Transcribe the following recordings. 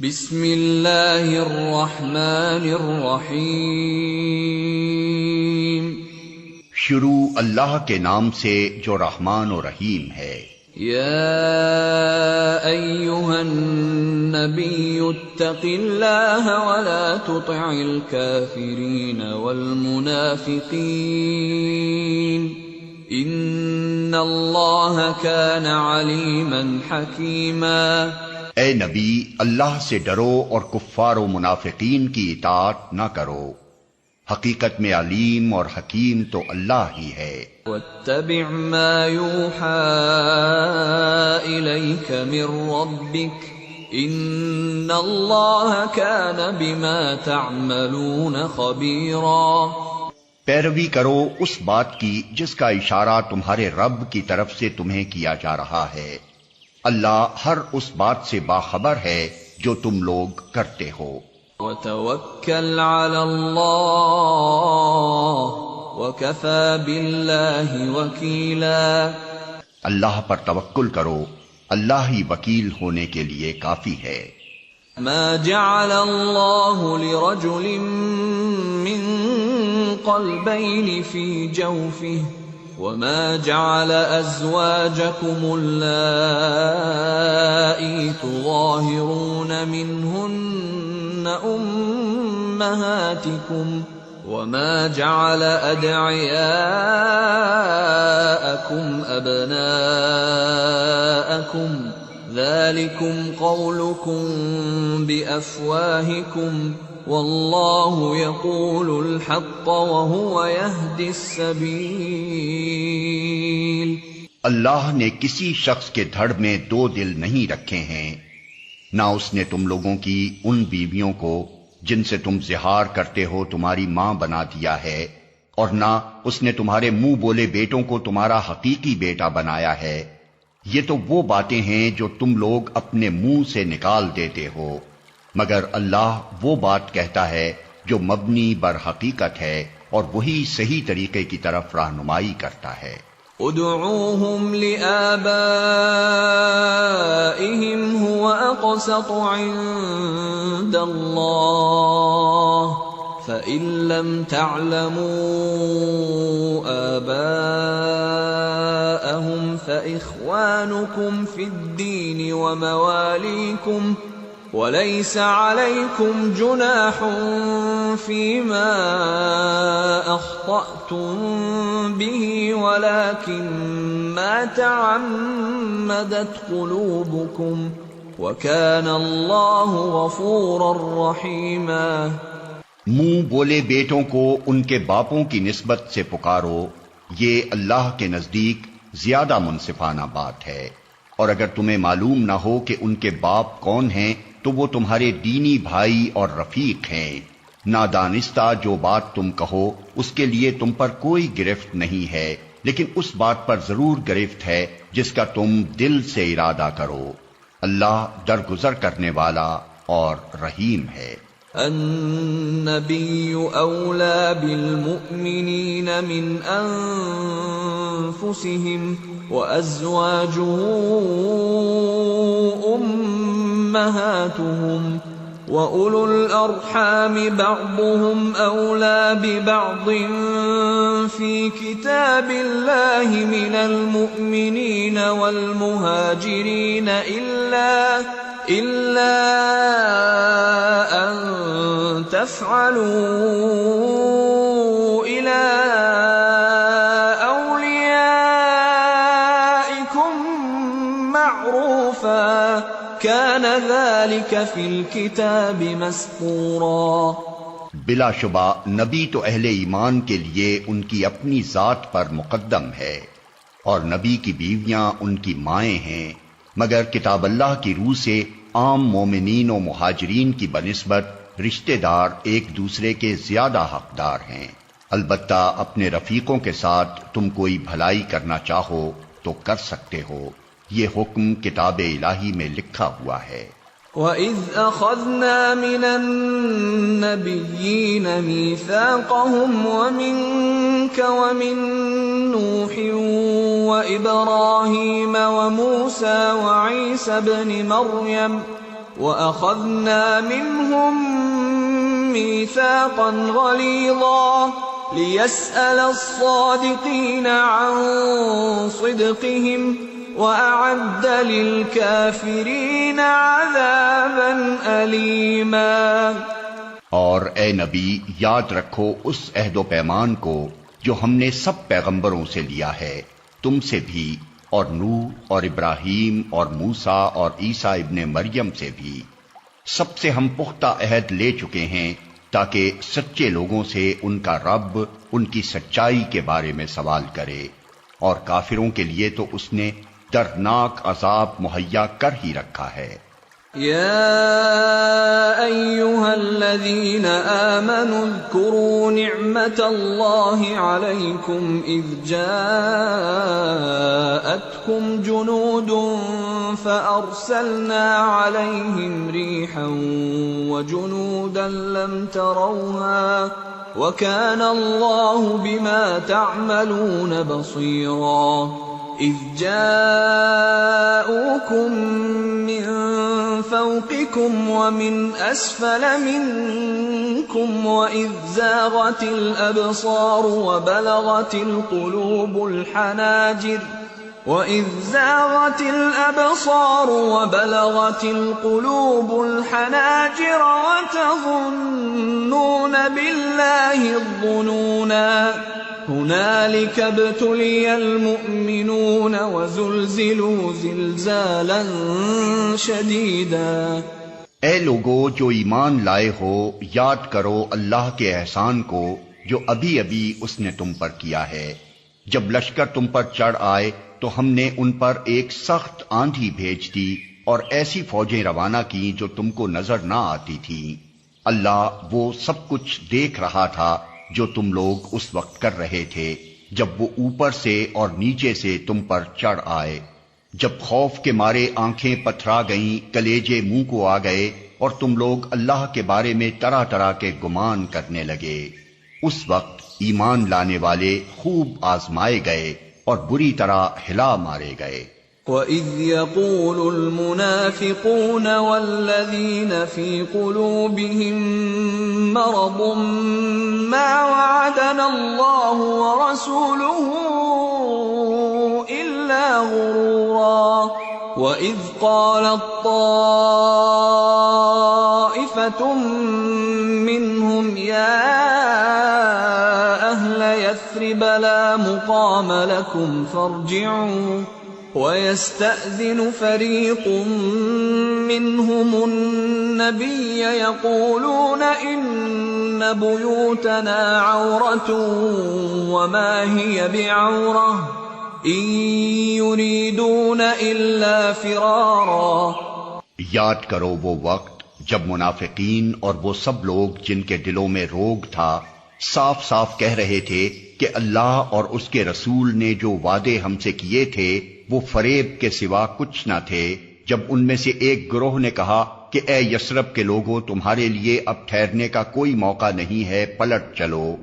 بسم اللہ الرحمن الرحیم۔ شروع اللہ کے نام سے جو رحمان و رحیم ہے۔ یا ایھا النبی اتق اللہ ولا تطع الکافرین والمنافقین ان اللہ کان علیما حکیما۔ اے نبی، اللہ سے ڈرو اور کفار و منافقین کی اطاعت نہ کرو، حقیقت میں علیم اور حکیم تو اللہ ہی ہے۔ واتبع ما یوحی الیک من ربک ان اللہ کان بما تعملون خبیرا۔ پیروی کرو اس بات کی جس کا اشارہ تمہارے رب کی طرف سے تمہیں کیا جا رہا ہے، اللہ ہر اس بات سے باخبر ہے جو تم لوگ کرتے ہو۔ وتوکل علی اللہ وکفی باللہ وکیلا۔ اللہ پر توکل کرو، اللہ ہی وکیل ہونے کے لیے کافی ہے۔ ما جعل اللہ لرجل من قلبین فی جوفہ وما جعل ازواجکم اللائی تظاہرون منہن امہاتکم وما جعل ادعیاءکم ابناءکم ذالکم قولکم بافواہکم واللہ یقول الحق وہو یہدی السبیل۔ اللہ نے کسی شخص کے دھڑ میں دو دل نہیں رکھے ہیں، نہ اس نے تم لوگوں کی ان بیویوں کو جن سے تم زہار کرتے ہو تمہاری ماں بنا دیا ہے، اور نہ اس نے تمہارے منہ بولے بیٹوں کو تمہارا حقیقی بیٹا بنایا ہے۔ یہ تو وہ باتیں ہیں جو تم لوگ اپنے منہ سے نکال دیتے ہو، مگر اللہ وہ بات کہتا ہے جو مبنی بر حقیقت ہے، اور وہی صحیح طریقے کی طرف رہنمائی کرتا ہے۔ ادعوهم لآبائهم هو اقسط عند الله فإن لم تعلموا آباءهم فإخوانكم في الدين ومواليكم وَلَيْسَ عَلَيْكُمْ جُنَاحٌ فِيمَا أَخْطَأْتُمْ بِهِ وَلَكِنْ مَا تَعَمَّدَتْ قُلُوبُكُمْ وَكَانَ اللَّهُ غَفُورًا رَحِيمًا۔ منہ بولے بیٹوں کو ان کے باپوں کی نسبت سے پکارو، یہ اللہ کے نزدیک زیادہ منصفانہ بات ہے، اور اگر تمہیں معلوم نہ ہو کہ ان کے باپ کون ہیں تو وہ تمہارے دینی بھائی اور رفیق ہیں۔ نادانستہ جو بات تم کہو اس کے لیے تم پر کوئی گرفت نہیں ہے، لیکن اس بات پر ضرور گرفت ہے جس کا تم دل سے ارادہ کرو۔ اللہ درگزر کرنے والا اور رحیم ہے۔ النبی اولی بالمؤمنین من انفسهم وازواجه امہاتهم وَأُولُو الْأَرْحَامِ بَعْضُهُمْ أَوْلَى بِبَعْضٍ فِي كِتَابِ اللَّهِ مِنَ الْمُؤْمِنِينَ وَالْمُهَاجِرِينَ إِلَّا أَن تَفْعَلُوا إِلَى أَوْلِيَائِكُمْ مَعْرُوفًا كَانَ ذَلِكَ فِي الْكِتَابِ مَسْطُورًا۔ بلا شبہ نبی تو اہل ایمان کے لیے ان کی اپنی ذات پر مقدم ہے، اور نبی کی بیویاں ان کی مائیں ہیں، مگر کتاب اللہ کی روح سے عام مومنین و مہاجرین کی بنسبت رشتہ دار ایک دوسرے کے زیادہ حقدار ہیں۔ البتہ اپنے رفیقوں کے ساتھ تم کوئی بھلائی کرنا چاہو تو کر سکتے ہو، یہ حکم کتاب الہی میں لکھا ہوا ہے۔ وَإِذْ أَخَذْنَا مِنَ النَّبِيِّينَ مِيثَاقَهُمْ وَمِنْكَ وَمِنْ نُوحٍ وَإِبْرَاهِيمَ وَمُوسَى وَعِيسَى ابْنِ مَرْيَمَ وَأَخَذْنَا مِنْهُمْ مِيثَاقًا غَلِيظًا لِيَسْأَلَ الصَّادِقِينَ عَنْ صِدْقِهِمْ وَأَعَدَّ لِلْكَافِرِينَ عَذَابًا أَلِيمًا۔ اور اے نبی، یاد رکھو اس عہد و پیمان کو جو ہم نے سب پیغمبروں سے لیا ہے، تم سے بھی، اور نوح اور ابراہیم اور موسیٰ اور عیسیٰ ابن مریم سے بھی۔ سب سے ہم پختہ عہد لے چکے ہیں تاکہ سچے لوگوں سے ان کا رب ان کی سچائی کے بارے میں سوال کرے، اور کافروں کے لیے تو اس نے دردناک عذاب مہیا کر ہی رکھا ہے۔ يا أيها الذين آمنوا اذكروا نعمة الله عليكم إذ جاءتكم جنود فأرسلنا عليهم ريحا وجنودا لم تروها وكان الله بما تعملون بصيرا إذ جاءوكم من فوقكم ومن أسفل منكم وإذ زاغت الأبصار وبلغت القلوب الحناجر وتظنون بالله الظنونا هنالك ابتلي المؤمنون وزلزلوا زلزالا شديدا۔ اے لوگو جو ایمان لائے ہو، یاد کرو اللہ کے احسان کو جو ابھی ابھی اس نے تم پر کیا ہے۔ جب لشکر تم پر چڑھ آئے تو ہم نے ان پر ایک سخت آندھی بھیج دی اور ایسی فوجیں روانہ کی جو تم کو نظر نہ آتی تھی۔ اللہ وہ سب کچھ دیکھ رہا تھا جو تم لوگ اس وقت کر رہے تھے جب وہ اوپر سے اور نیچے سے تم پر چڑھ آئے، جب خوف کے مارے آنکھیں پتھرا گئیں، کلیجے منہ کو آ گئے، اور تم لوگ اللہ کے بارے میں طرح طرح کے گمان کرنے لگے۔ اس وقت ایمان لانے والے خوب آزمائے گئے اور بری طرح ہلا مارے گئے۔ وَإِذْ يَقُولُ الْمُنَافِقُونَ وَالَّذِينَ فِي قُلُوبِهِم مَّرَضٌ مَّا وَعَدَنَا اللَّهُ وَرَسُولُهُ إِلَّا غُرُورًا وَإِذْ قَالَت طَّائِفَةٌ مِّنْهُمْ يَا أَهْلَ يَثْرِبَ لَا مُقَامَ لَكُمْ فَارْجِعُوا وَيَسْتَأْذِنُ فَرِيقٌ مِّنْهُمُ النَّبِيَّ يَقُولُونَ إِنَّ بُيُوتَنَا عَوْرَةٌ وَمَا هِيَ بِعَوْرَةٍ إِن يُرِيدُونَ إِلَّا فِرَارًا۔ یاد کرو وہ وقت جب منافقین اور وہ سب لوگ جن کے دلوں میں روگ تھا صاف صاف کہہ رہے تھے کہ اللہ اور اس کے رسول نے جو وعدے ہم سے کیے تھے وہ فریب کے سوا کچھ نہ تھے، جب ان میں سے ایک گروہ نے کہا کہ اے یثرب کے لوگوں، تمہارے لیے اب ٹھہرنے کا کوئی موقع نہیں ہے، پلٹ چلو۔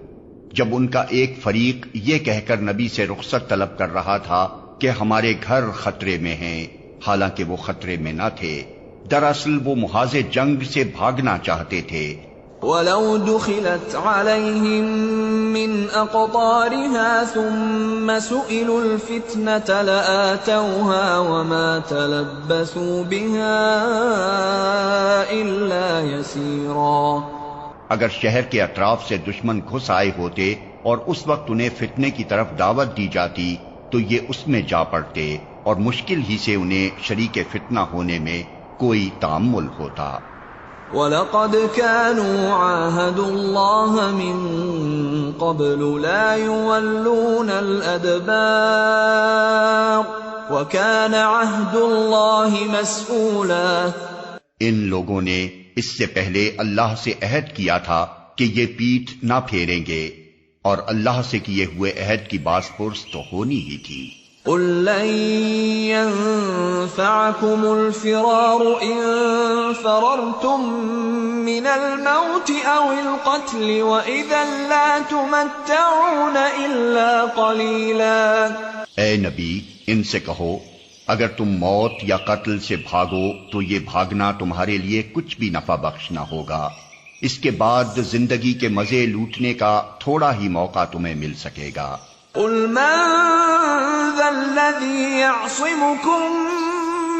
جب ان کا ایک فریق یہ کہہ کر نبی سے رخصت طلب کر رہا تھا کہ ہمارے گھر خطرے میں ہیں، حالانکہ وہ خطرے میں نہ تھے، دراصل وہ محاذ جنگ سے بھاگنا چاہتے تھے۔ وَلَوْ دُخِلَتْ عَلَيْهِمْ مِنْ أَقْطَارِهَا ثُمَّ سُئِلُوا الْفِتْنَةَ لَآتَوْهَا وَمَا تَلَبَّثُوا بِهَا إِلَّا يَسِيرًا۔ اگر شہر کے اطراف سے دشمن گھس آئے ہوتے اور اس وقت انہیں فتنے کی طرف دعوت دی جاتی تو یہ اس میں جا پڑتے، اور مشکل ہی سے انہیں شریک فتنہ ہونے میں کوئی تأمل ہوتا۔ وَلَقَدْ كَانُوا عَاهَدُوا اللَّهَ مِن قَبْلُ لَا يُوَلُّونَ الْأَدْبَارَ وَكَانَ عَهْدُ اللَّهِ مَسْئُولًا۔ ان لوگوں نے اس سے پہلے اللہ سے عہد کیا تھا کہ یہ پیٹھ نہ پھیریں گے، اور اللہ سے کیے ہوئے عہد کی باز پرس تو ہونی ہی تھی۔ قُل لَّن يَنفَعَكُمُ الْفِرَارُ إِن فَرَرْتُم مِّنَ الْمَوْتِ أَوِ الْقَتْلِ وَإِذًا لَّا تُمَتَّعُونَ إِلَّا قَلِيلًا۔ اے نبی، ان سے کہو اگر تم موت یا قتل سے بھاگو تو یہ بھاگنا تمہارے لیے کچھ بھی نفع بخش نہ ہوگا، اس کے بعد زندگی کے مزے لوٹنے کا تھوڑا ہی موقع تمہیں مل سکے گا۔ قل من ذا الذي يعصمكم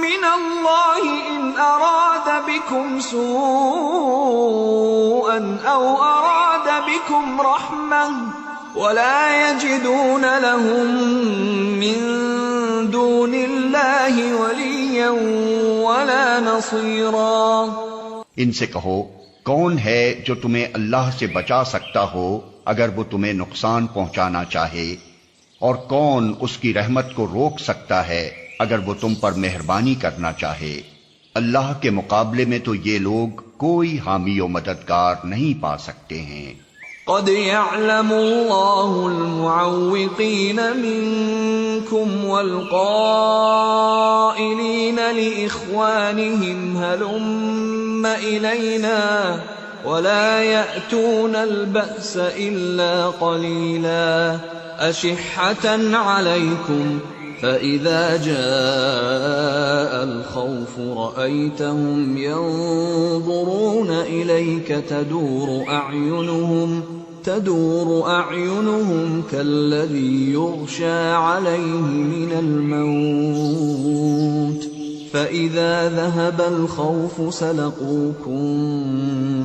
من الله إن أراد بكم سوءا أو أراد بكم رحمة ولا يجدون لهم من دون الله وليا ولا نصيرا۔ ان سے کہو کون ہے جو تمہیں اللہ سے بچا سکتا ہو اگر وہ تمہیں نقصان پہنچانا چاہے، اور کون اس کی رحمت کو روک سکتا ہے اگر وہ تم پر مہربانی کرنا چاہے؟ اللہ کے مقابلے میں تو یہ لوگ کوئی حامی و مددگار نہیں پا سکتے ہیں۔ قد يعلم الله المعوقين منكم والقائلين لإخوانهم هلم إلينا ولا يأتون البأس إلا قليلا أشحة عليكم فإذا جاء الخوف رأيتهم ينظرون إليك تدور أعينهم كالذي يغشى عليه من الموت فإذا ذهب الخوف سلقوكم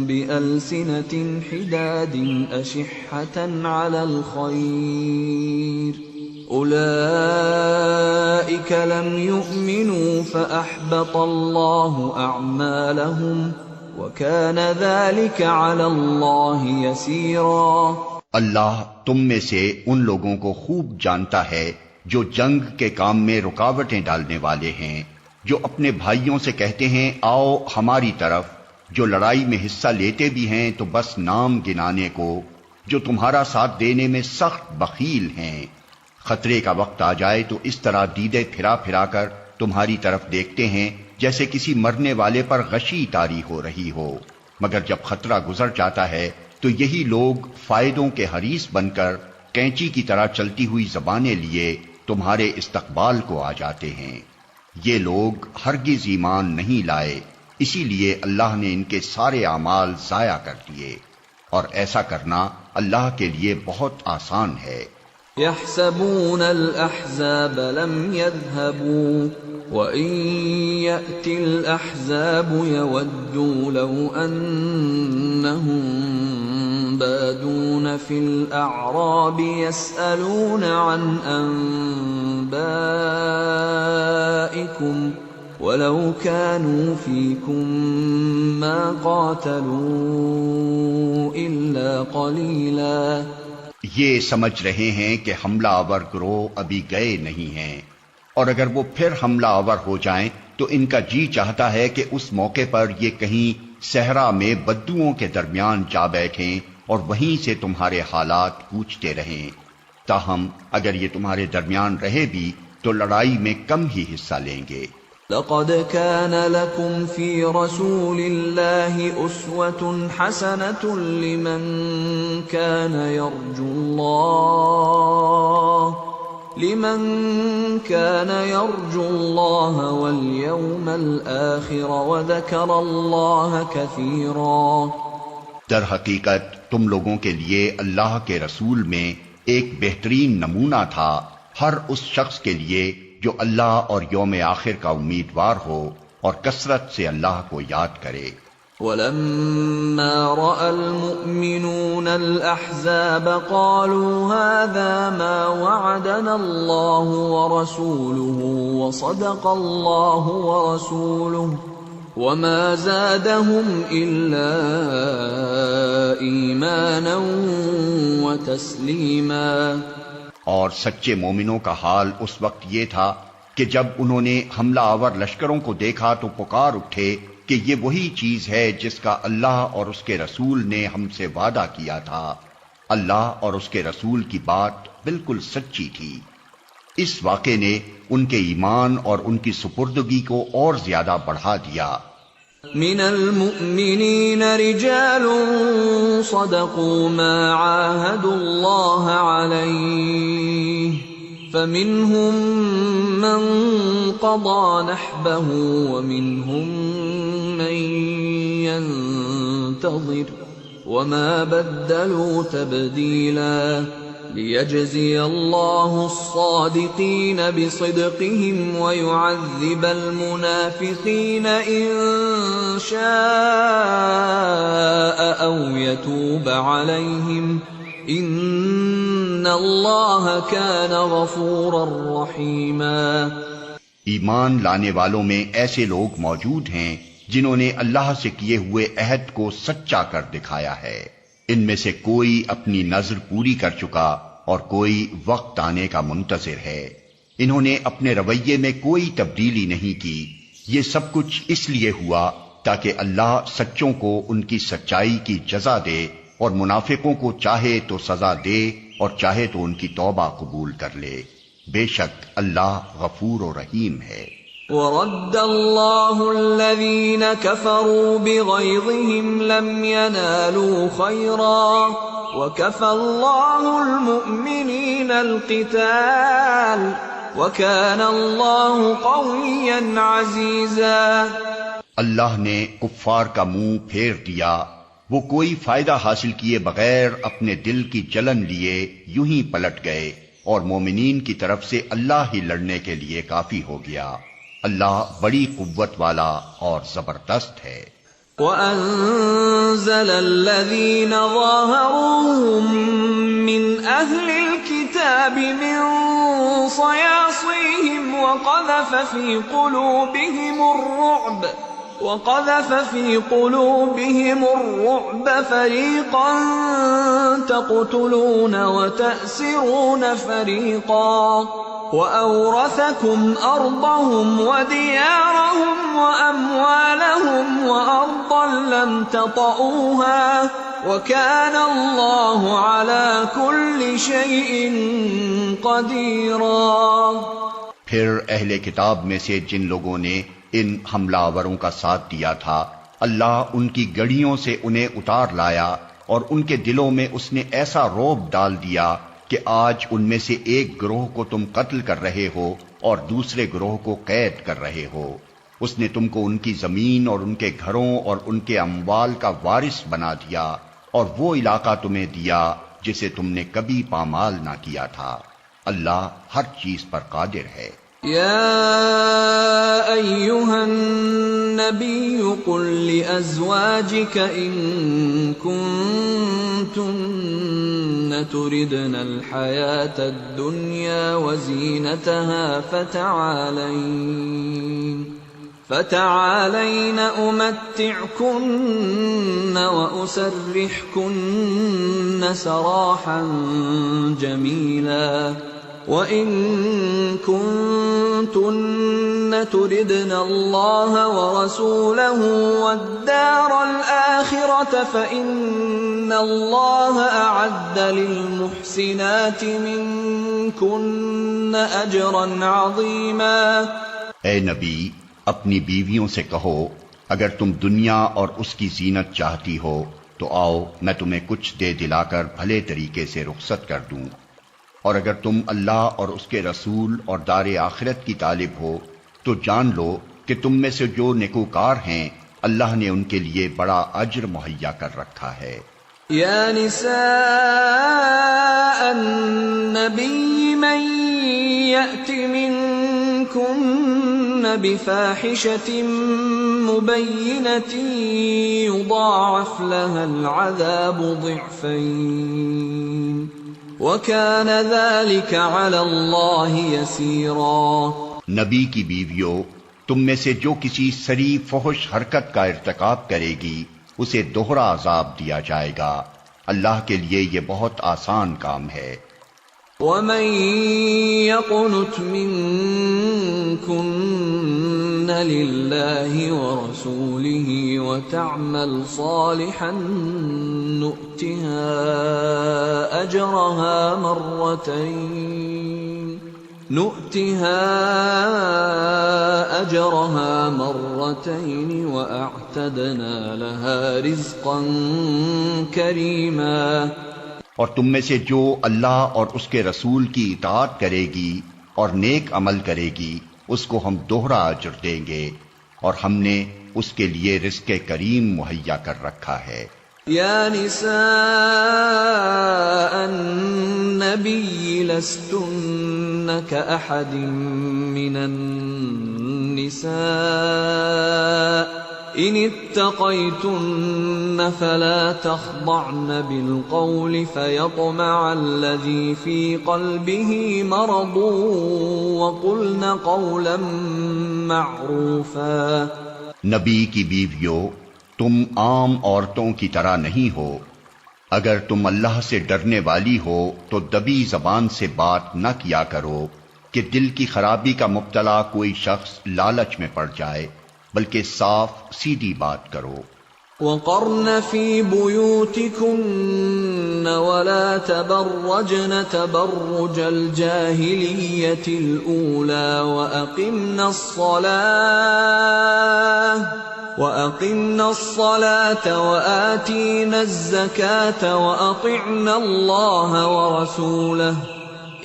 بألسنة حداد أشحة على الخير أولئك لم يؤمنوا فأحبط الله أعمالهم وَكَانَ ذَلِكَ عَلَى اللَّهِ يَسِيرًا۔ اللہ تم میں سے ان لوگوں کو خوب جانتا ہے جو جنگ کے کام میں رکاوٹیں ڈالنے والے ہیں، جو اپنے بھائیوں سے کہتے ہیں آؤ ہماری طرف، جو لڑائی میں حصہ لیتے بھی ہیں تو بس نام گنانے کو، جو تمہارا ساتھ دینے میں سخت بخیل ہیں۔ خطرے کا وقت آ جائے تو اس طرح دیدے پھرا پھرا کر تمہاری طرف دیکھتے ہیں جیسے کسی مرنے والے پر غشی طاری ہو رہی ہو، مگر جب خطرہ گزر جاتا ہے تو یہی لوگ فائدوں کے حریص بن کر کینچی کی طرح چلتی ہوئی زبانیں لیے تمہارے استقبال کو آ جاتے ہیں۔ یہ لوگ ہرگز ایمان نہیں لائے، اسی لیے اللہ نے ان کے سارے اعمال ضائع کر دیے، اور ایسا کرنا اللہ کے لیے بہت آسان ہے۔ يحسبون الأحزاب لم يذهبوا وإن يأتي الأحزاب يودوا لو أنهم بادون في الأعراب يسألون عن أنبائكم ولو كانوا فيكم ما قاتلوا إلا قليلا۔ یہ سمجھ رہے ہیں کہ حملہ آور گروہ ابھی گئے نہیں ہیں، اور اگر وہ پھر حملہ آور ہو جائیں تو ان کا جی چاہتا ہے کہ اس موقع پر یہ کہیں صحرا میں بدوؤں کے درمیان جا بیٹھیں اور وہیں سے تمہارے حالات پوچھتے رہیں، تاہم اگر یہ تمہارے درمیان رہے بھی تو لڑائی میں کم ہی حصہ لیں گے۔ لقد كان لكم في رسول الله أسوة حسنة لمن كان يرجو الله واليوم الآخر وذكر الله كثيرا۔ در حقیقت تم لوگوں کے لیے اللہ کے رسول میں ایک بہترین نمونہ تھا ہر اس شخص کے لیے جو اللہ اور یوم آخر کا امیدوار ہو اور کثرت سے اللہ کو یاد کرے۔ وَلَمَّا رَأَى الْمُؤْمِنُونَ الْأَحْزَابَ قَالُوا هَذَا مَا وَعَدَنَا اللَّهُ وَرَسُولُهُ وَصَدَقَ اللَّهُ وَرَسُولُهُ وَمَا زَادَهُمْ إِلَّا إِيمَانًا وَتَسْلِيمًا۔ اور سچے مومنوں کا حال اس وقت یہ تھا کہ جب انہوں نے حملہ آور لشکروں کو دیکھا تو پکار اٹھے کہ یہ وہی چیز ہے جس کا اللہ اور اس کے رسول نے ہم سے وعدہ کیا تھا۔ اللہ اور اس کے رسول کی بات بالکل سچی تھی۔ اس واقعے نے ان کے ایمان اور ان کی سپردگی کو اور زیادہ بڑھا دیا۔ من المؤمنین رجال صدقوا ما عاهدوا الله عليه فمنهم من قضى نحبه ومنهم من ينتظر وما بدلوا تبديلا ليجزي الله الصادقين بصدقهم ويعذب المنافقين إن شاء أو يتوب عليهم ان اللہ کان غفورا رحیما۔ ایمان لانے والوں میں ایسے لوگ موجود ہیں جنہوں نے اللہ سے کیے ہوئے عہد کو سچا کر دکھایا ہے۔ ان میں سے کوئی اپنی نذر پوری کر چکا اور کوئی وقت آنے کا منتظر ہے۔ انہوں نے اپنے رویے میں کوئی تبدیلی نہیں کی۔ یہ سب کچھ اس لیے ہوا تاکہ اللہ سچوں کو ان کی سچائی کی جزا دے اور منافقوں کو چاہے تو سزا دے اور چاہے تو ان کی توبہ قبول کر لے۔ بے شک اللہ غفور و رحیم ہے۔ وَرَدَّ اللَّهُ الَّذِينَ كَفَرُوا بِغَيْظِهِمْ لَمْ يَنَالُوا خَيْرًا وَكَفَى اللَّهُ الْمُؤْمِنِينَ الْقِتَالَ وَكَانَ اللَّهُ قَوِيًّا عَزِيزًا۔ اللہ نے کفار کا منہ پھیر دیا، وہ کوئی فائدہ حاصل کیے بغیر اپنے دل کی جلن لیے یوں ہی پلٹ گئے، اور مومنین کی طرف سے اللہ ہی لڑنے کے لیے کافی ہو گیا۔ اللہ بڑی قوت والا اور زبردست ہے۔ وَأَنزَلَ الَّذِينَ ظَاهَرُوهُم مِّنْ أَهْلِ الْكِتَابِ مِنْ صَيَاصِيهِمْ وَقَذَفَ فِي قُلُوبِهِمُ الرُّعْبَ فَرِيقًا تَقْتُلُونَ وَتَأْسِرُونَ فَرِيقًا وَأَوْرَثَكُمْ أَرْضَهُمْ وَدِيَارَهُمْ وَأَمْوَالَهُمْ وَأَرْضًا لَّمْ تَطَئُوهَا وَكَانَ اللَّهُ عَلَى كُلِّ شَيْءٍ قَدِيرًا۔ پھر اہل کتاب میں سے جن لوگوں نے ان حملہ آوروں کا ساتھ دیا تھا، اللہ ان کی گڑھیوں سے انہیں اتار لایا اور ان کے دلوں میں اس نے ایسا رعب ڈال دیا کہ آج ان میں سے ایک گروہ کو تم قتل کر رہے ہو اور دوسرے گروہ کو قید کر رہے ہو۔ اس نے تم کو ان کی زمین اور ان کے گھروں اور ان کے اموال کا وارث بنا دیا اور وہ علاقہ تمہیں دیا جسے تم نے کبھی پامال نہ کیا تھا۔ اللہ ہر چیز پر قادر ہے۔ يا أيها النبي قل لأزواجك إن كنتن تردن الحياة الدنيا وزينتها فتعالين أمتعكن وأسرحكن سراحا جميلا وَإِن كُنتُنَّ تُرِدْنَ اللَّهَ وَرَسُولَهُ وَالدَّارَ الْآخِرَةَ فَإِنَّ اللَّهَ أَعَدَّ لِلْمُحْسِنَاتِ مِنكُنَّ أَجْرًا عَظِيمًا۔ اے نبی، اپنی بیویوں سے کہو اگر تم دنیا اور اس کی زینت چاہتی ہو تو آؤ میں تمہیں کچھ دے دلا کر بھلے طریقے سے رخصت کر دوں، اور اگر تم اللہ اور اس کے رسول اور دار آخرت کی طالب ہو تو جان لو کہ تم میں سے جو نیکوکار ہیں اللہ نے ان کے لیے بڑا اجر مہیا کر رکھا ہے۔ یا نساء النبی من یأت منکن بفاحشة مبینة یضاعف لها العذاب ضعفین وَكَانَ ذَلِكَ عَلَى اللَّهِ يَسِيرًا۔ نبی کی بیویوں، تم میں سے جو کسی سری فحش حرکت کا ارتکاب کرے گی اسے دوہرا عذاب دیا جائے گا، اللہ کے لیے یہ بہت آسان کام ہے۔ وَمَن يَقْنُتْ مِنكُنَّ لِلَّهِ وَرَسُولِهِ وَتَعْمَلْ صَالِحًا نُؤْتِهَا أَجْرَهَا مَرَّتَيْنِ وَأَعْتَدْنَا لَهَا رِزْقًا كَرِيمًا۔ اور تم میں سے جو اللہ اور اس کے رسول کی اطاعت کرے گی اور نیک عمل کرے گی اس کو ہم دوہرا اجر دیں گے، اور ہم نے اس کے لیے رزق کریم مہیا کر رکھا ہے۔ یا نساء النبی لستن کأحد من النساء ان اتقیتن فلا تخضعن بالقول فیطمع الذی فی قلبه مرض وقلن قولا معروفا۔ نبی کی بیویوں، تم عام عورتوں کی طرح نہیں ہو، اگر تم اللہ سے ڈرنے والی ہو تو دبی زبان سے بات نہ کیا کرو کہ دل کی خرابی کا مبتلا کوئی شخص لالچ میں پڑ جائے، بلکہ صاف سیدھی بات کرو۔ وقرن فی بیوتکن ولا تبرجن تبرج الجاہلیۃ الأولی وأقمنا الصلاة وآتينا الزكاة وأطعنا الله ورسوله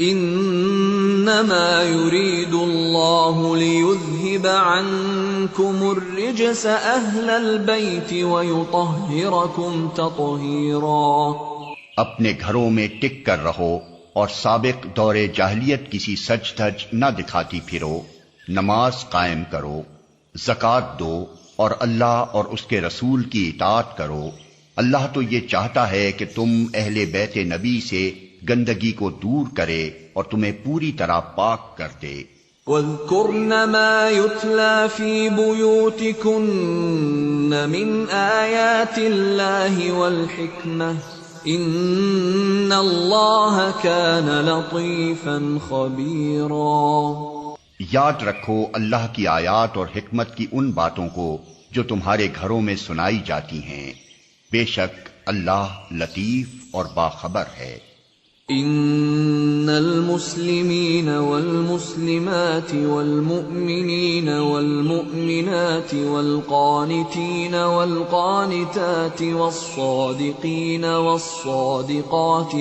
إنما يريد الله ليذهب عنكم الرجس أهل البيت ويطهركم تطهيرا۔ اپنے گھروں میں ٹک کر رہو اور سابق دور جاہلیت کسی سج دھج نہ دکھاتی پھرو، نماز قائم کرو، زکوٰۃ دو اور اللہ اور اس کے رسول کی اطاعت کرو۔ اللہ تو یہ چاہتا ہے کہ تم اہل بیت نبی سے گندگی کو دور کرے اور تمہیں پوری طرح پاک کر دے۔ وَاذْكُرْنَ مَا يُتْلَى فِي بُيُوتِكُنَّ مِنْ آيَاتِ اللَّهِ وَالْحِكْمَةِ إِنَّ اللَّهَ كَانَ لَطِيفًا خَبِيرًا۔ یاد رکھو اللہ کی آیات اور حکمت کی ان باتوں کو جو تمہارے گھروں میں سنائی جاتی ہیں، بے شک اللہ لطیف اور باخبر ہے۔ ان المسلمین والمسلمات والمؤمنین والمؤمنات والقانتین والقانتات والصادقین والصادقات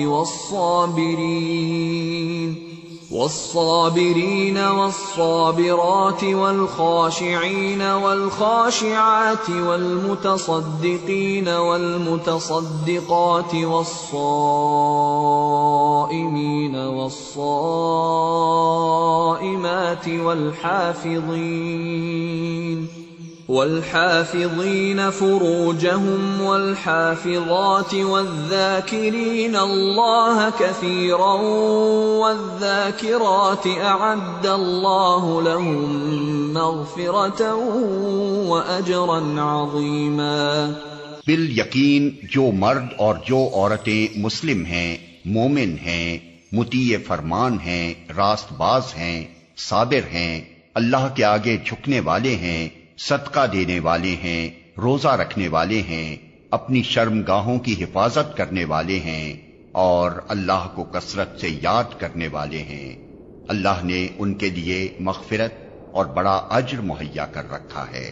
والصابرين والصابرات والخاشعين والخاشعات والمتصدقين والمتصدقات والصائمين والصائمات والحافظين فروجهم والحافظات والذاكرين الله كثيرا والذاكرات أعد الله لهم مغفرة وأجرا عظيما۔ بالیقین جو مرد اور جو عورتیں مسلم ہیں، مومن ہیں، مطیع فرمان ہیں، راست باز ہیں، صابر ہیں، اللہ کے آگے جھکنے والے ہیں، صدقہ دینے والے ہیں، روزہ رکھنے والے ہیں، اپنی شرمگاہوں کی حفاظت کرنے والے ہیں، اور اللہ کو کثرت سے یاد کرنے والے ہیں، اللہ نے ان کے لیے مغفرت اور بڑا اجر مہیا کر رکھا ہے۔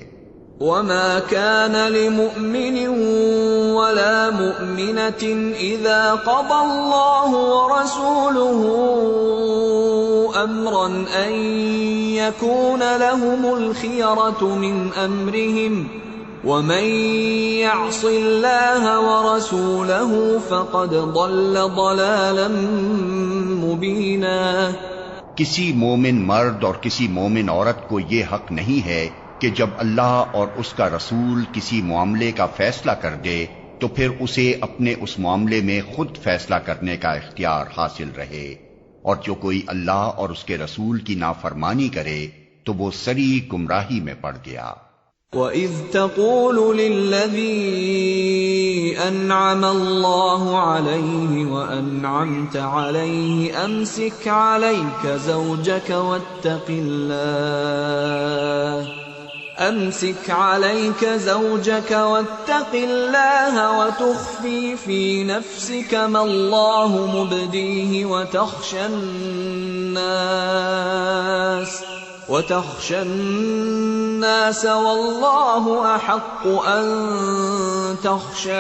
وما كان لمؤمن ولا مؤمنة إذا قضى الله ورسوله أمرا أن يكون لهم الخيرة من أمرهم ومن يعص الله ورسوله فقد ضل ضلالا مبينا۔ کسی مومن مرد اور کسی مومن عورت کو یہ حق نہیں ہے کہ جب اللہ اور اس کا رسول کسی معاملے کا فیصلہ کر دے تو پھر اسے اپنے اس معاملے میں خود فیصلہ کرنے کا اختیار حاصل رہے، اور جو کوئی اللہ اور اس کے رسول کی نافرمانی کرے تو وہ سری گمراہی میں پڑ گیا۔ وَإِذْ تَقُولُ لِلَّذِي أَنْعَمَ اللَّهُ عَلَيْهِ وَأَنْعَمْتَ عَلَيْهِ أَمْسِكْ عَلَيْكَ زَوْجَكَ واتق الله وتخفي في نفسك ما الله مبديه وتخشى الناس والله أحق أن تخشاه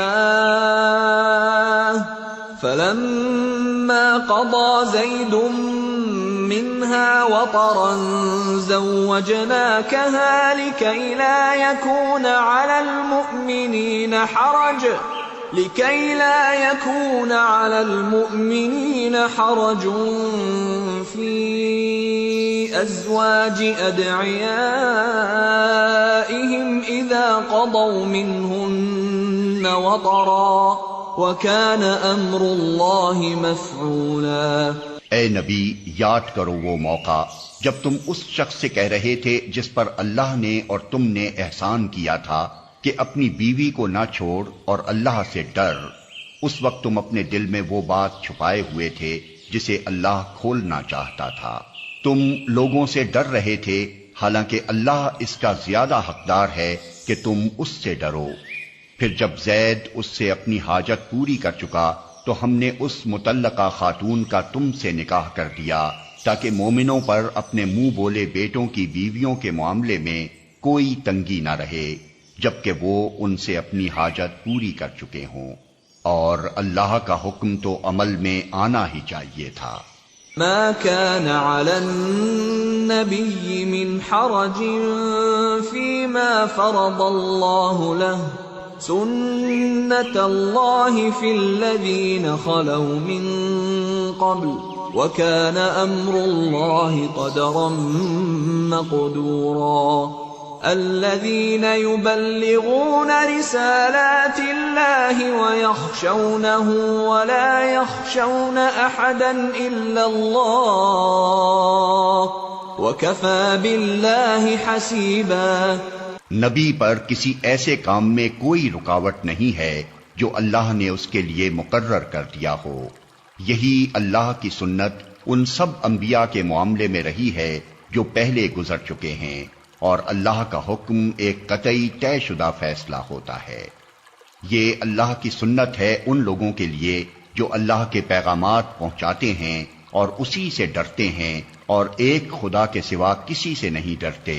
فلما قضى زيد منها وطرا زوجناكها لكي لا يكون على المؤمنين حرج في أزواج أدعيائهم إذا قضوا منهن وطرا وَكَانَ أَمْرُ اللَّهِ مَفْعُولًا۔ اے نبی، یاد کرو وہ موقع جب تم اس شخص سے کہہ رہے تھے جس پر اللہ نے اور تم نے احسان کیا تھا کہ اپنی بیوی کو نہ چھوڑ اور اللہ سے ڈر۔ اس وقت تم اپنے دل میں وہ بات چھپائے ہوئے تھے جسے اللہ کھولنا چاہتا تھا۔ تم لوگوں سے ڈر رہے تھے، حالانکہ اللہ اس کا زیادہ حقدار ہے کہ تم اس سے ڈرو۔ پھر جب زید اس سے اپنی حاجت پوری کر چکا تو ہم نے اس مطلقہ خاتون کا تم سے نکاح کر دیا تاکہ مومنوں پر اپنے منہ بولے بیٹوں کی بیویوں کے معاملے میں کوئی تنگی نہ رہے جبکہ وہ ان سے اپنی حاجت پوری کر چکے ہوں، اور اللہ کا حکم تو عمل میں آنا ہی چاہیے تھا۔ ما كان على النبي من حرج فيما فرض الله له سنة الله في الذين خلوا من قبل وكان أمر الله قدرا مقدورا الذين يبلغون رسالات الله ويخشونه ولا يخشون أحدا إلا الله وكفى بالله حسيبا۔ نبی پر کسی ایسے کام میں کوئی رکاوٹ نہیں ہے جو اللہ نے اس کے لیے مقرر کر دیا ہو۔ یہی اللہ کی سنت ان سب انبیاء کے معاملے میں رہی ہے جو پہلے گزر چکے ہیں، اور اللہ کا حکم ایک قطعی طے شدہ فیصلہ ہوتا ہے۔ یہ اللہ کی سنت ہے ان لوگوں کے لیے جو اللہ کے پیغامات پہنچاتے ہیں اور اسی سے ڈرتے ہیں اور ایک خدا کے سوا کسی سے نہیں ڈرتے،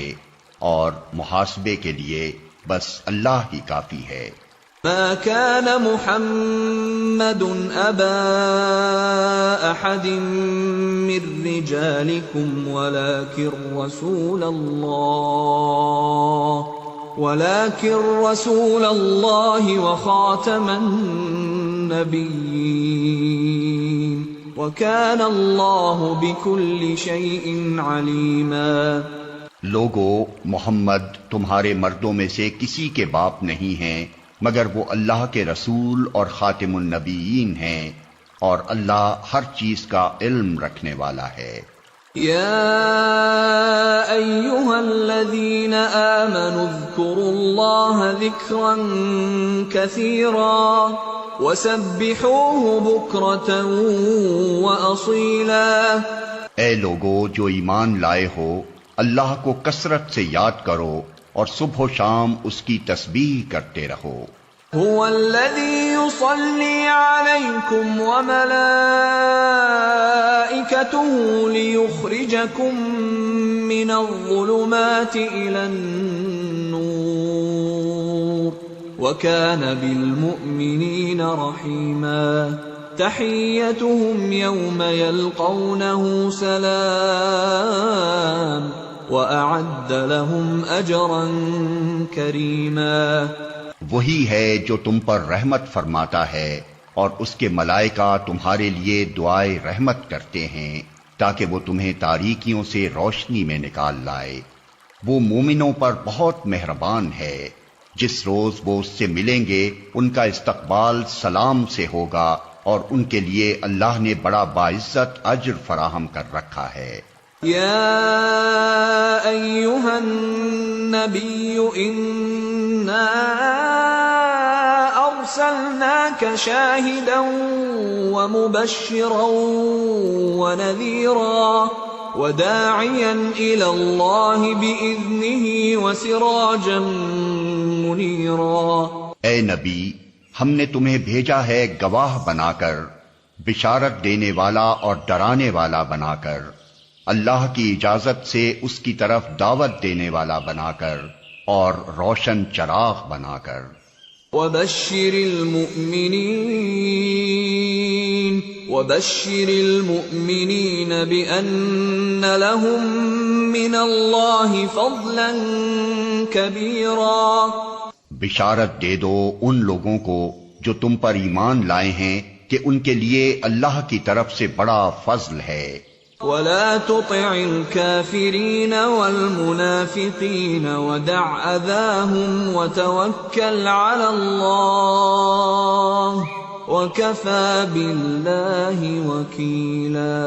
اور محاسبے کے لیے بس اللہ ہی کافی ہے۔ ما كان محمد أبا أحد من رجالكم ولكن رسول الله وخاتم النبيين وكان الله بكل شيء عليما۔ لوگو، محمد تمہارے مردوں میں سے کسی کے باپ نہیں ہیں مگر وہ اللہ کے رسول اور خاتم النبیین ہیں، اور اللہ ہر چیز کا علم رکھنے والا ہے۔ یا ایھا الذین آمنوا اذکروا اللہ ذکرا کثیرا وسبحوہ بکرۃ وأصیلا۔ اے لوگو جو ایمان لائے ہو، اللہ کو کثرت سے یاد کرو اور صبح و شام اس کی تسبیح کرتے رہو۔ هو الذی یصلی علیکم وملائکته لیخرجکم من الظلمات الی النور وکان بالمؤمنین رحیما۔ تحیتهم یوم یلقونه سلام وَأَعَدَّ لَهُمْ أَجْرًا كَرِيمًا۔ وہی ہے جو تم پر رحمت فرماتا ہے، اور اس کے ملائکہ تمہارے لیے دعائے رحمت کرتے ہیں تاکہ وہ تمہیں تاریکیوں سے روشنی میں نکال لائے۔ وہ مومنوں پر بہت مہربان ہے۔ جس روز وہ اس سے ملیں گے ان کا استقبال سلام سے ہوگا، اور ان کے لیے اللہ نے بڑا باعزت اجر فراہم کر رکھا ہے۔ یا ایھا النبی انا ارسلناک شاہدا ومبشرا ونذیرا وداعیا الی اللہ باذنہ وسراجا منیرا۔ اے نبی، ہم نے تمہیں بھیجا ہے گواہ بنا کر، بشارت دینے والا اور ڈرانے والا بنا کر، اللہ کی اجازت سے اس کی طرف دعوت دینے والا بنا کر، اور روشن چراغ بنا کر۔ وَبَشِّرِ الْمُؤْمِنِينَ وبشر المؤمنين بأن لهم من الله فضلا كبيرا. بشارت دے دو ان لوگوں کو جو تم پر ایمان لائے ہیں کہ ان کے لیے اللہ کی طرف سے بڑا فضل ہے. ولا تطع الكافرين والمنافقين ودع أذاهم وتوكل على الله وَكَفَى بِاللَّهِ وَكِيلًا.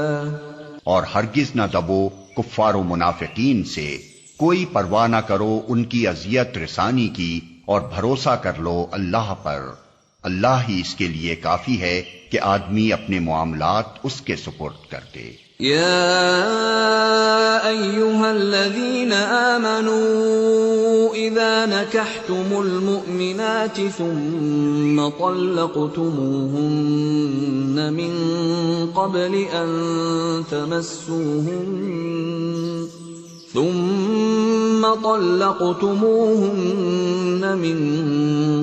اور ہرگز نہ دبو کفار و منافقین سے، کوئی پرواہ نہ کرو ان کی اذیت رسانی کی، اور بھروسہ کر لو اللہ پر. اللہ ہی اس کے لیے کافی ہے کہ آدمی اپنے معاملات اس کے سپرد کر دے. يا أيها الذين آمنوا إذا نكحتم المؤمنات ثم طلقتموهن من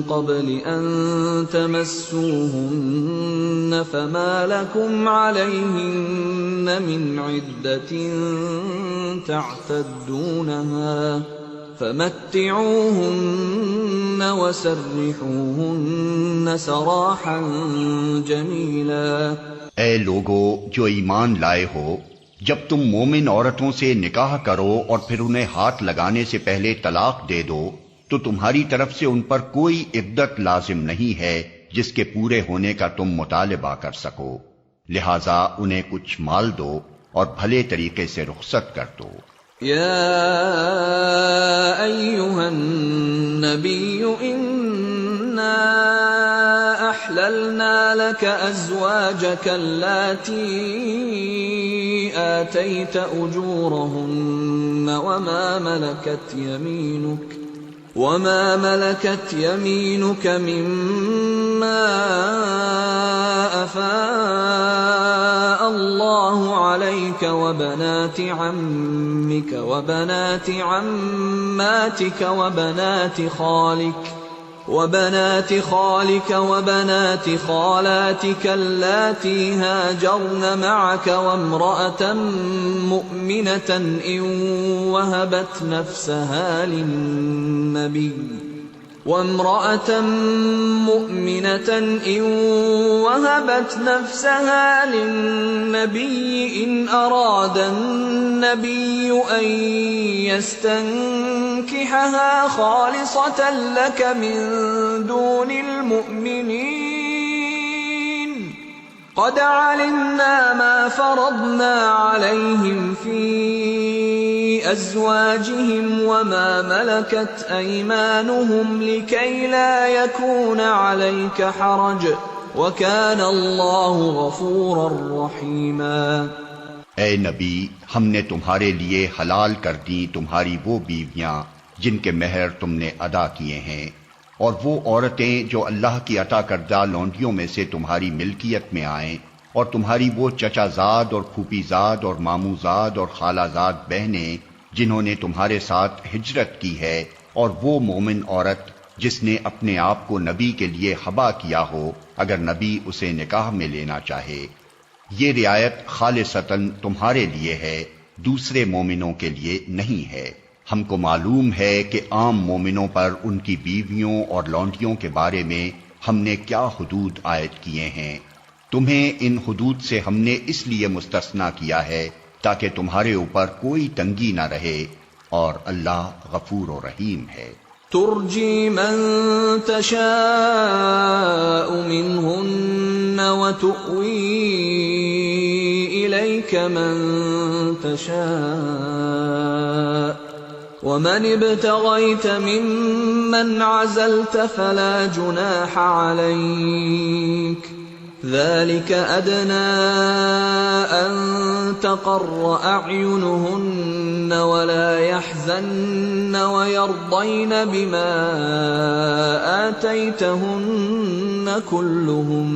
قبل أن تمسوهن فما لكم عليهن من عدة تعتدونها فمتعوهن وسرحوهن سراحا جميلا. اے لوگو جو ایمان لائے ہو، جب تم مومن عورتوں سے نکاح کرو اور پھر انہیں ہاتھ لگانے سے پہلے طلاق دے دو تو تمہاری طرف سے ان پر کوئی عدت لازم نہیں ہے جس کے پورے ہونے کا تم مطالبہ کر سکو، لہذا انہیں کچھ مال دو اور بھلے طریقے سے رخصت کر دو. یا ایھا النبی انا احللنا لك ازواجك اللاتي آتيت اجورهن وما ملكت يمينك مما أفاء الله عليك وبنات عمك وبنات عماتك وبنات خالك وبنات خالاتك اللاتي هاجرن معك وامرأة مؤمنة إن وهبت نفسها للنبي إن أراد النبي أن يستنكحها خالصة لك من دون المؤمنين قد علمنا ما فرضنا عليهم في أزواجهم وما ملكت أيمانهم لكي لا يكون عليك حرج وكان الله غفورا رحيما. اے نبی، ہم نے تمہارے لیے حلال کر دی تمہاری وہ بیویاں جن کے مہر تم نے ادا کیے ہیں، اور وہ عورتیں جو اللہ کی عطا کردہ لونڈیوں میں سے تمہاری ملکیت میں آئیں، اور تمہاری وہ چچا زاد اور پھوپھی زاد اور ماموں زاد اور خالہ زاد بہنیں جنہوں نے تمہارے ساتھ ہجرت کی ہے، اور وہ مومن عورت جس نے اپنے آپ کو نبی کے لیے حبا کیا ہو اگر نبی اسے نکاح میں لینا چاہے. یہ رعایت خالصتاً تمہارے لیے ہے، دوسرے مومنوں کے لیے نہیں ہے. ہم کو معلوم ہے کہ عام مومنوں پر ان کی بیویوں اور لونڈیوں کے بارے میں ہم نے کیا حدود عائد کیے ہیں. تمہیں ان حدود سے ہم نے اس لیے مستثنا کیا ہے تاکہ تمہارے اوپر کوئی تنگی نہ رہے، اور اللہ غفور و رحیم ہے. ترجی من تشاء منهن وتؤوی الیک من تشاء ومن ابتغیت ممن عزلت فلا جناح علیک ذلك أدنى أن تقر أعينهن ولا يحزن ويرضين بما آتيتهن كلهم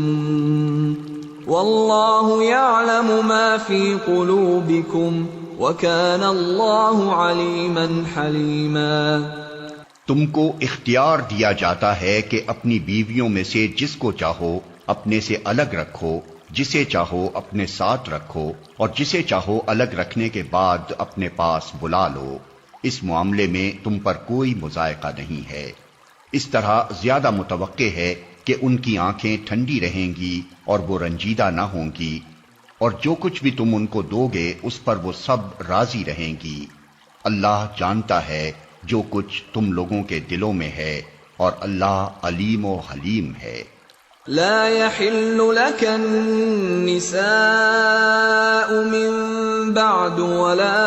والله يعلم ما في قلوبكم وكان الله عليما حليما. تم کو اختیار دیا جاتا ہے کہ اپنی بیویوں میں سے جس کو چاہو اپنے سے الگ رکھو جسے چاہو اپنے ساتھ رکھو اور جسے چاہو الگ رکھنے کے بعد اپنے پاس بلا لو، اس معاملے میں تم پر کوئی مضائقہ نہیں ہے۔ اس طرح زیادہ متوقع ہے کہ ان کی آنکھیں ٹھنڈی رہیں گی اور وہ رنجیدہ نہ ہوں گی، اور جو کچھ بھی تم ان کو دو گے اس پر وہ سب راضی رہیں گی۔ اللہ جانتا ہے جو کچھ تم لوگوں کے دلوں میں ہے، اور اللہ علیم و حلیم ہے۔ لا يحل لك النساء من بعد ولا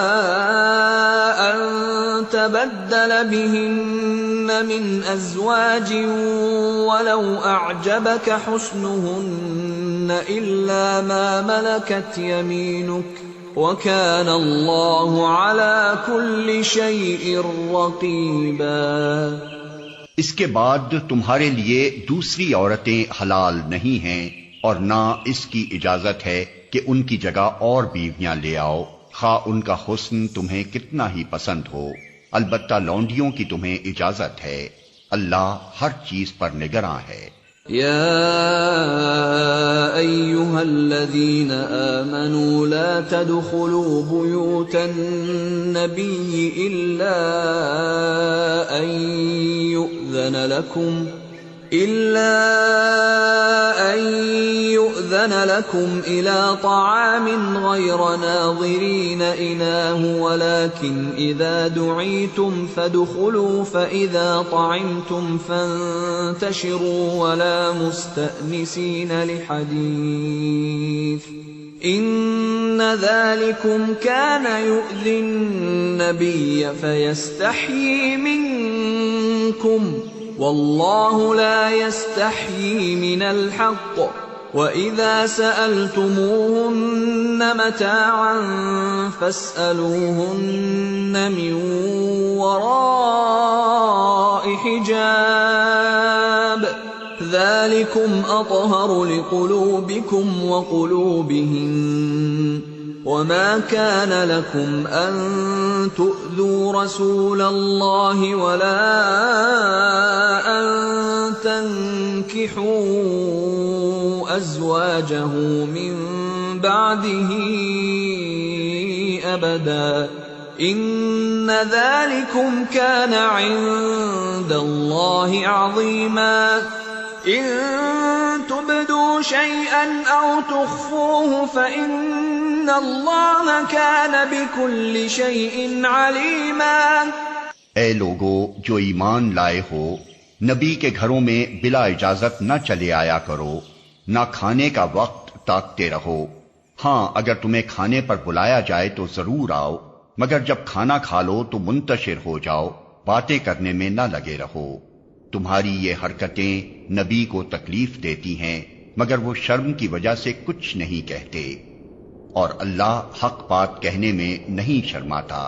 أن تبدل بهن من أزواج ولو أعجبك حسنهن إلا ما ملكت يمينك وكان الله على كل شيء رقيبا۔ اس کے بعد تمہارے لیے دوسری عورتیں حلال نہیں ہیں، اور نہ اس کی اجازت ہے کہ ان کی جگہ اور بیویاں لے آؤ، خواہ ان کا حسن تمہیں کتنا ہی پسند ہو۔ البتہ لونڈیوں کی تمہیں اجازت ہے۔ اللہ ہر چیز پر نگراں ہے۔ يا أيها الذين آمنوا لا تدخلوا بيوت النبي إلا أن يؤذن لكم إلى طعام غير ناظرين إناه ولكن إذا دعيتم فادخلوا فإذا طعمتم فانتشروا ولا مستأنسين لحديث إن ذلكم كان يؤذي النبي فيستحيي منكم والله لا يستحيي من الحق وَإِذَا سَأَلْتُمُوهُنَّ مَتَاعًا فَاسْأَلُوهُنَّ مِنْ وَرَاءِ حِجَابٍ ذَلِكُمْ أَطْهَرُ لِقُلُوبِكُمْ وَقُلُوبِهِنَّ وَمَا كَانَ لَكُمْ أَن تُؤْذُوا رَسُولَ اللَّهِ وَلَا أَن تَنكِحُوا أَزْوَاجَهُ مِن بَعْدِهِ أَبَدًا إِنَّ ذَلِكُمْ كَانَ عِندَ اللَّهِ عَظِيمًا إِن تُبْدُوا شَيْئًا أَوْ تُخْفُوهُ فَإِنَّ اللَّهَ كَانَ بِكُلِّ شَيْءٍ عَلِيمًا۔ اے لوگو جو ایمان لائے ہو، نبی کے گھروں میں بلا اجازت نہ چلے آیا کرو، نہ کھانے کا وقت تاکتے رہو۔ ہاں اگر تمہیں کھانے پر بلایا جائے تو ضرور آؤ، مگر جب کھانا کھا لو تو منتشر ہو جاؤ، باتیں کرنے میں نہ لگے رہو۔ تمہاری یہ حرکتیں نبی کو تکلیف دیتی ہیں، مگر وہ شرم کی وجہ سے کچھ نہیں کہتے، اور اللہ حق بات کہنے میں نہیں شرماتا۔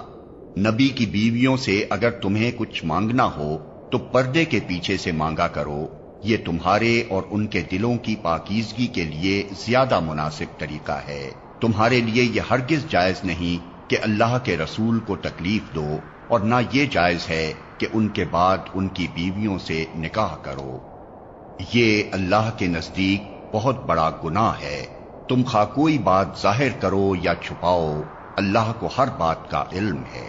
نبی کی بیویوں سے اگر تمہیں کچھ مانگنا ہو تو پردے کے پیچھے سے مانگا کرو، یہ تمہارے اور ان کے دلوں کی پاکیزگی کے لیے زیادہ مناسب طریقہ ہے۔ تمہارے لیے یہ ہرگز جائز نہیں کہ اللہ کے رسول کو تکلیف دو، اور نہ یہ جائز ہے کہ ان کے بعد ان کی بیویوں سے نکاح کرو۔ یہ اللہ کے نزدیک بہت بڑا گناہ ہے۔ تم خواہ کوئی بات ظاہر کرو یا چھپاؤ، اللہ کو ہر بات کا علم ہے۔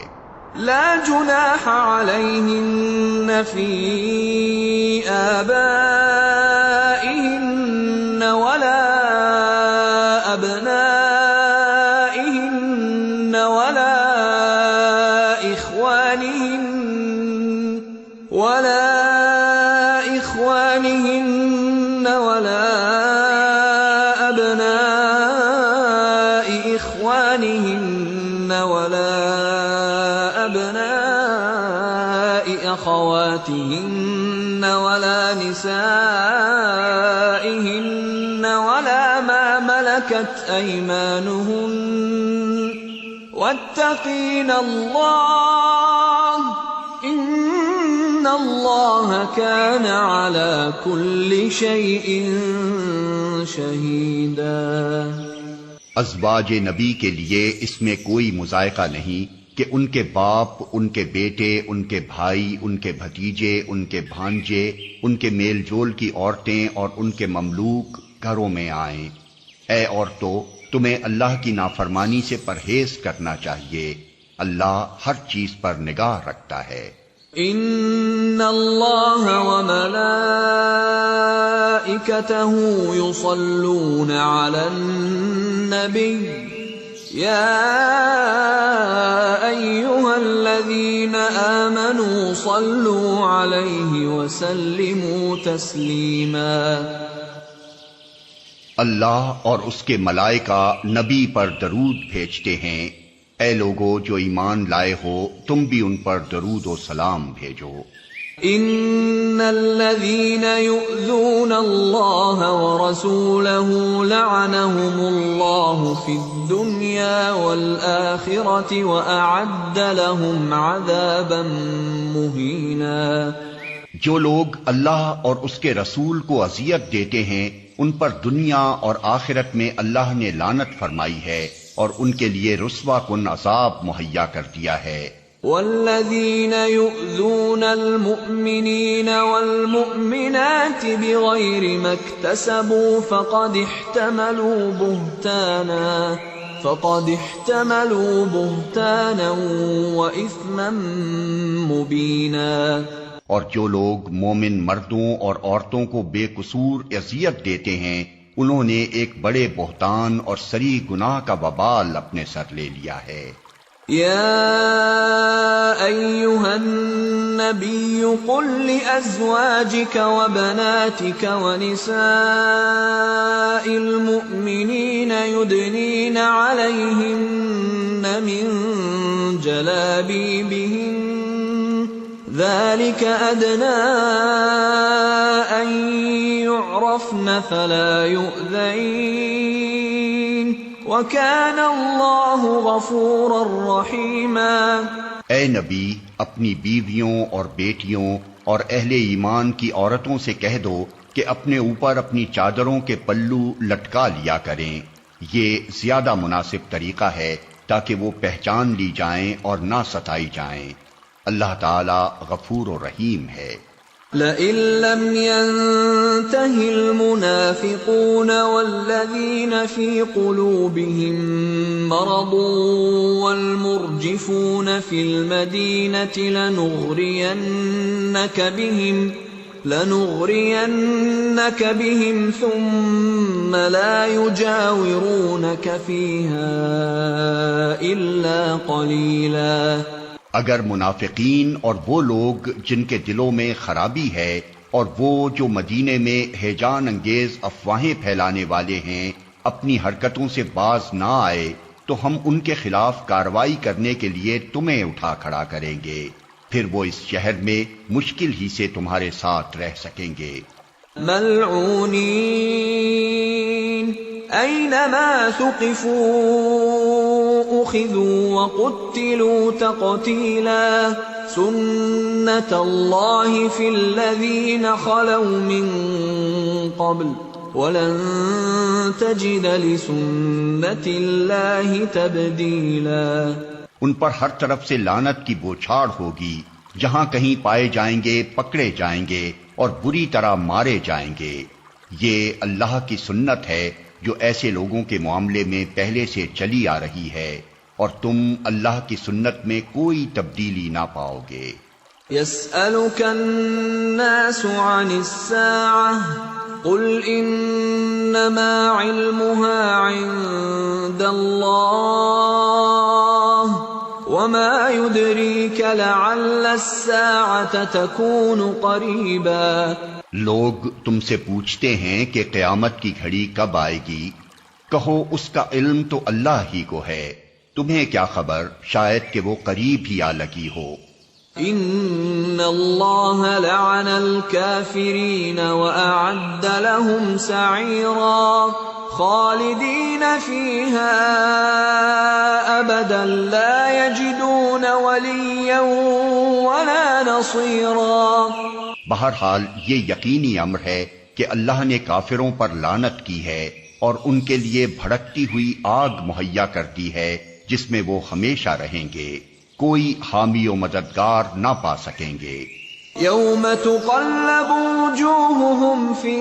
لا جناح عليهن في آبائهن ولا أبنائهن ولا إخوانهن ولا أبناء إخوانهن ولا أبناء أخواتهن ولا نسائهن ولا ما ملكت أيمانهن واتقين الله إن الله كان على كل شيء شهيدا۔ ازواج نبی کے لیے اس میں کوئی مضائقہ نہیں کہ ان کے باپ، ان کے بیٹے، ان کے بھائی، ان کے بھتیجے، ان کے بھانجے، ان کے میل جول کی عورتیں اور ان کے مملوک گھروں میں آئیں۔ اے عورتو، تمہیں اللہ کی نافرمانی سے پرہیز کرنا چاہیے، اللہ ہر چیز پر نگاہ رکھتا ہے۔ ان اللہ وملائکتہ یصلون علی النبی یا ایہا الذین آمنوا صلوا علیہ وسلموا تسلیما۔ اللہ اور اس کے ملائکہ نبی پر درود بھیجتے ہیں، اے لوگو جو ایمان لائے ہو تم بھی ان پر درود و سلام بھیجو۔ ان الذین یؤذون اللہ ورسولہ لعنہم اللہ فی الدنیا والآخرۃ وأعد لهم عذابا مہینا۔ جو لوگ اللہ اور اس کے رسول کو اذیت دیتے ہیں ان پر دنیا اور آخرت میں اللہ نے لعنت فرمائی ہے اور ان کے لیے رسوا کن عذاب مہیا کر دیا ہے۔ والذین یؤذون المؤمنین والمؤمنات بغیر ما اکتسبوا فقد احتملوا بہتانا وإثما مبینا۔ اور جو لوگ مومن مردوں اور عورتوں کو بے قصور اذیت دیتے ہیں انہوں نے ایک بڑے بہتان اور سری گناہ کا وبال اپنے سر لے لیا ہے۔ یا ایھا النبی قل لأزواجک وبناتک ونساء المؤمنین یدنین علیہن من جلابیبہن ذلك أدنى أن يعرفن فلا يؤذين وكان الله غفورا رحيما۔ اے نبی، اپنی بیویوں اور بیٹیوں اور اہل ایمان کی عورتوں سے کہہ دو کہ اپنے اوپر اپنی چادروں کے پلو لٹکا لیا کریں، یہ زیادہ مناسب طریقہ ہے تاکہ وہ پہچان لی جائیں اور نہ ستائی جائیں۔ اللہ تعالی غفور و رحیم ہے۔ لئن لم ينتہ المنافقون والذین فی قلوبهم مرض والمرجفون فی المدینۃ لنغرینک بهم ثم لا یجاورونک فیہا الا قلیلا۔ اگر منافقین اور وہ لوگ جن کے دلوں میں خرابی ہے اور وہ جو مدینے میں ہیجان انگیز افواہیں پھیلانے والے ہیں اپنی حرکتوں سے باز نہ آئے تو ہم ان کے خلاف کارروائی کرنے کے لیے تمہیں اٹھا کھڑا کریں گے، پھر وہ اس شہر میں مشکل ہی سے تمہارے ساتھ رہ سکیں گے۔ ملعونین اینما ثقفوا اخذوا وقتلوا تقتیلا سنت اللہ فی الذین خلوا من قبل وَلَن تَجِدَ لِسُنَّتِ اللَّهِ تَبْدِيلًا۔ ان پر ہر طرف سے لعنت کی بوچھاڑ ہوگی، جہاں کہیں پائے جائیں گے پکڑے جائیں گے اور بری طرح مارے جائیں گے۔ یہ اللہ کی سنت ہے جو ایسے لوگوں کے معاملے میں پہلے سے چلی آ رہی ہے، اور تم اللہ کی سنت میں کوئی تبدیلی نہ پاؤ گے۔ يَسْأَلُكَ النَّاسُ عَنِ السَّاعَةِ قُلْ إِنَّمَا عِلْمُهَا عِندَ اللَّهِ وَمَا يُدْرِيكَ لَعَلَّ السَّاعَةَ تَكُونُ قَرِيبًا۔ لوگ تم سے پوچھتے ہیں کہ قیامت کی گھڑی کب آئے گی، کہو اس کا علم تو اللہ ہی کو ہے، تمہیں کیا خبر شاید کہ وہ قریب ہی آ لگی ہو۔ ان اللہ لعن الکافرین واعد لهم سعیرا خالدین فیہا ابدا لا یجدون ولیا ولا نصیرا۔ بہرحال یہ یقینی امر ہے کہ اللہ نے کافروں پر لعنت کی ہے اور ان کے لیے بھڑکتی ہوئی آگ مہیا کر دی ہے جس میں وہ ہمیشہ رہیں گے، کوئی حامی و مددگار نہ پا سکیں گے۔ یوم تقلب وجوہہم فی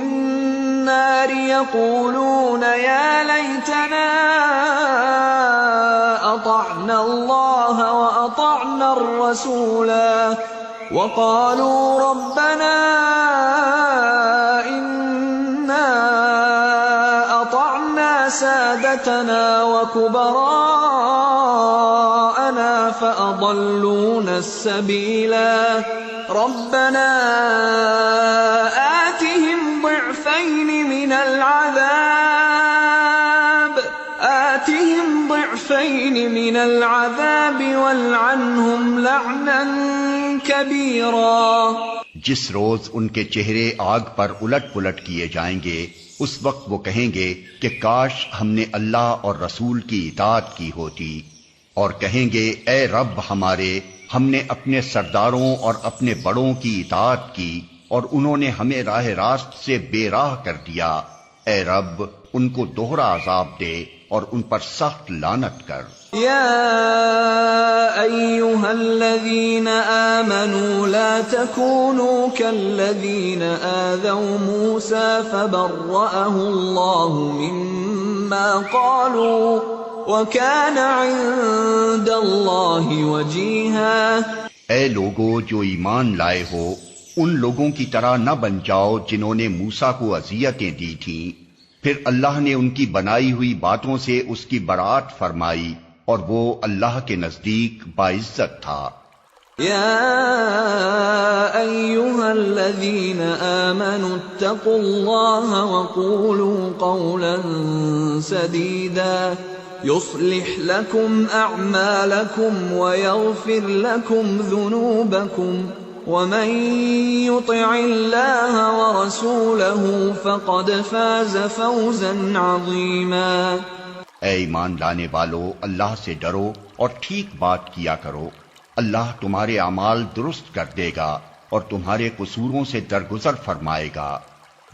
النار يقولون يا ليتنا أطعنا الله وأطعنا الرسولا وقالوا ربنا إنا أطعنا سادتنا وكبراءنا فأضلونا السبيلا ربنا آتهم ضعفين من العذاب والعنهم لعنا كبيرا. جس روز ان کے چہرے آگ پر الٹ پلٹ کیے جائیں گے اس وقت وہ کہیں گے کہ کاش ہم نے اللہ اور رسول کی اطاعت کی ہوتی، اور کہیں گے اے رب ہمارے، ہم نے اپنے سرداروں اور اپنے بڑوں کی اطاعت کی اور انہوں نے ہمیں راہ راست سے بے راہ کر دیا. اے رب ان کو دوہرا عذاب دے اور ان پر سخت لعنت کر. يا أيها الذين آمنوا لا تكونوا كالذين آذوا موسى فبرأه الله مما قالوا وكان عند الله وجيها. اے لوگو جو ایمان لائے ہو، ان لوگوں کی طرح نہ بن جاؤ جنہوں نے موسیٰ کو اذیتیں دی تھیں، پھر اللہ نے ان کی بنائی ہوئی باتوں سے اس کی برات فرمائی اور وہ اللہ کے نزدیک باعزت تھا. يا أيها الذين آمنوا اتقوا الله وقولوا قولا سديدا يصلح لكم أعمالكم ويغفر لكم ذنوبكم ومن يطع الله ورسوله فقد فاز فوزا عظيما. اے ایمان لانے والو، اللہ سے ڈرو اور ٹھیک بات کیا کرو. اللہ تمہارے اعمال درست کر دے گا اور تمہارے قصوروں سے درگزر فرمائے گا.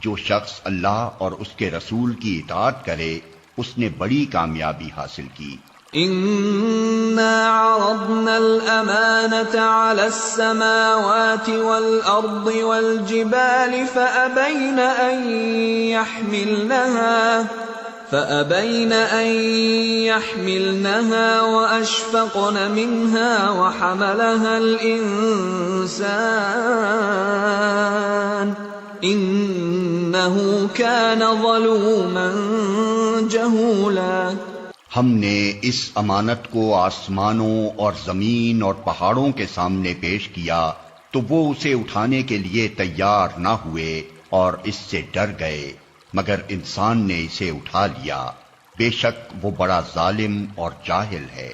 جو شخص اللہ اور اس کے رسول کی اطاعت کرے اس نے بڑی کامیابی حاصل کی. إنا عرضنا الأمانة على السماوات والأرض والجبال فأبين أن يحملنها وأشفقن منها وحملها الإنسان إنه كان ظلوما جهولا. ہم نے اس امانت کو آسمانوں اور زمین اور پہاڑوں کے سامنے پیش کیا تو وہ اسے اٹھانے کے لیے تیار نہ ہوئے اور اس سے ڈر گئے، مگر انسان نے اسے اٹھا لیا. بے شک وہ بڑا ظالم اور جاہل ہے.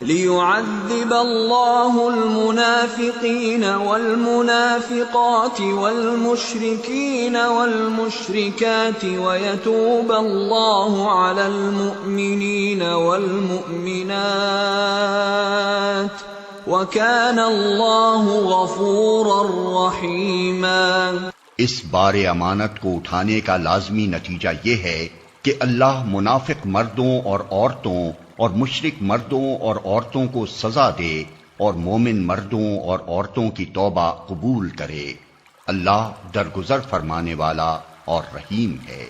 لِيُعَذِّبَ اللَّهُ الْمُنَافِقِينَ وَالْمُنَافِقَاتِ وَالْمُشْرِكِينَ وَالْمُشْرِكَاتِ وَيَتُوبَ اللَّهُ عَلَى الْمُؤْمِنِينَ وَالْمُؤْمِنَاتِ وَكَانَ اللَّهُ غَفُورًا رَّحِيمًا. اس بار امانت کو اٹھانے کا لازمی نتیجہ یہ ہے کہ اللہ منافق مردوں اور عورتوں اور مشرک مردوں اور عورتوں کو سزا دے اور مومن مردوں اور عورتوں کی توبہ قبول کرے. اللہ درگزر فرمانے والا اور رحیم ہے.